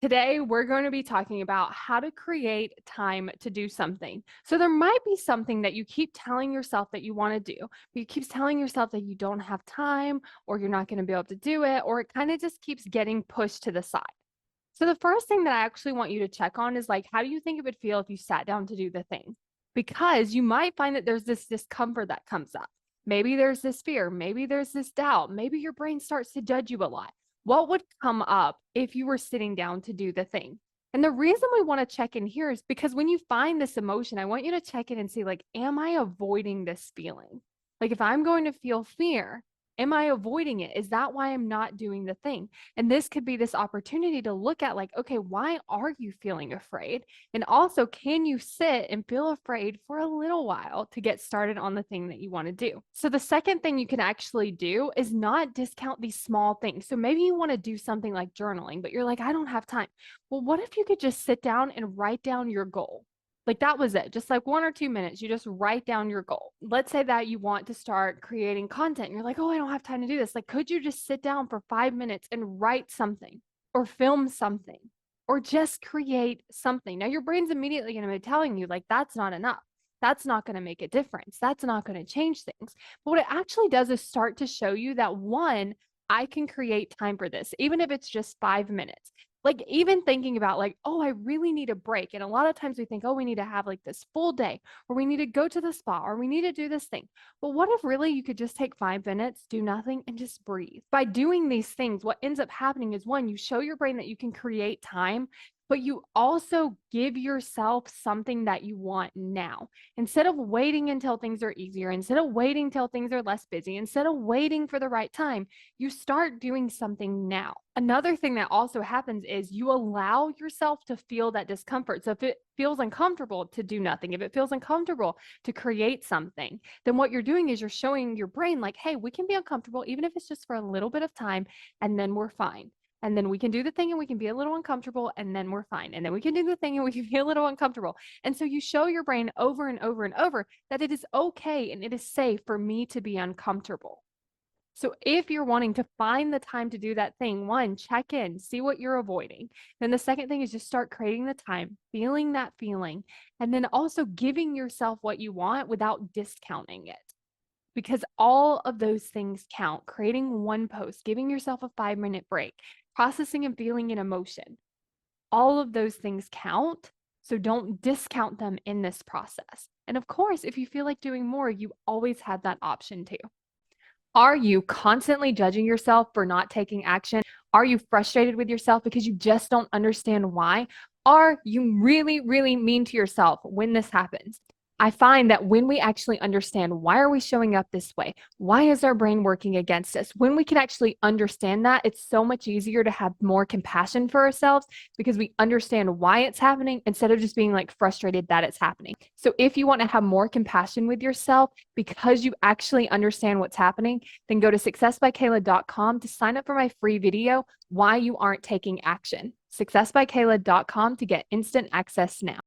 Today, we're going to be talking about how to create time to do something. So, there might be something that you keep telling yourself that you want to do, but you keep telling yourself that you don't have time or you're not going to be able to do it, or it kind of just keeps getting pushed to the side. So, the first thing that I actually want you to check on is like, how do you think it would feel if you sat down to do the thing? Because you might find that there's this discomfort that comes up. Maybe there's this fear, maybe there's this doubt, maybe your brain starts to judge you a lot. What would come up if you were sitting down to do the thing? And the reason we want to check in here is because when you find this emotion, I want you to check in and see, like, am I avoiding this feeling? Like, if I'm going to feel fear, am I avoiding it? Is that why I'm not doing the thing? And this could be this opportunity to look at, like, okay, why are you feeling afraid? And also, can you sit and feel afraid for a little while to get started on the thing that you want to do? So, the second thing you can actually do is not discount these small things. So, maybe you want to do something like journaling, but you're like, I don't have time. Well, what if you could just sit down and write down your goal? Like that was it. Just like 1 or 2 minutes, you just write down your goal. Let's say that you want to start creating content. And you're like, oh, I don't have time to do this. Like, could you just sit down for 5 minutes and write something or film something or just create something? Now, your brain's immediately going to be telling you, like, that's not enough. That's not going to make a difference. That's not going to change things. But what it actually does is start to show you that one, I can create time for this, even if it's just 5 minutes. Like, even thinking about, like, oh, I really need a break. And a lot of times we think, oh, we need to have like this full day, or we need to go to the spa, or we need to do this thing. But what if really you could just take 5 minutes, do nothing, and just breathe? By doing these things, what ends up happening is one, you show your brain that you can create time, but you also give yourself something that you want now. Instead of waiting until things are easier, instead of waiting until things are less busy, instead of waiting for the right time, you start doing something now. Another thing that also happens is you allow yourself to feel that discomfort. So if it feels uncomfortable to do nothing, if it feels uncomfortable to create something, then what you're doing is you're showing your brain, like, hey, we can be uncomfortable, even if it's just for a little bit of time, and then we're fine. And then we can do the thing and we can be a little uncomfortable, and then we're fine. And then we can do the thing and we can be a little uncomfortable. And so you show your brain over and over and over that it is okay and it is safe for me to be uncomfortable. So if you're wanting to find the time to do that thing, one, check in, see what you're avoiding. Then the second thing is just start creating the time, feeling that feeling, and then also giving yourself what you want without discounting it. Because all of those things count. Creating one post, giving yourself a 5 minute break, processing and feeling an emotion. All of those things count. So don't discount them in this process. And of course, if you feel like doing more, you always have that option too. Are you constantly judging yourself for not taking action? Are you frustrated with yourself because you just don't understand why? Are you really, really mean to yourself when this happens? I find that when we actually understand why are we showing up this way? Why is our brain working against us? When we can actually understand that, it's so much easier to have more compassion for ourselves because we understand why it's happening instead of just being like frustrated that it's happening. So if you want to have more compassion with yourself because you actually understand what's happening, then go to successbykayla.com to sign up for my free video, Why You Aren't Taking Action. Successbykayla.com to get instant access now.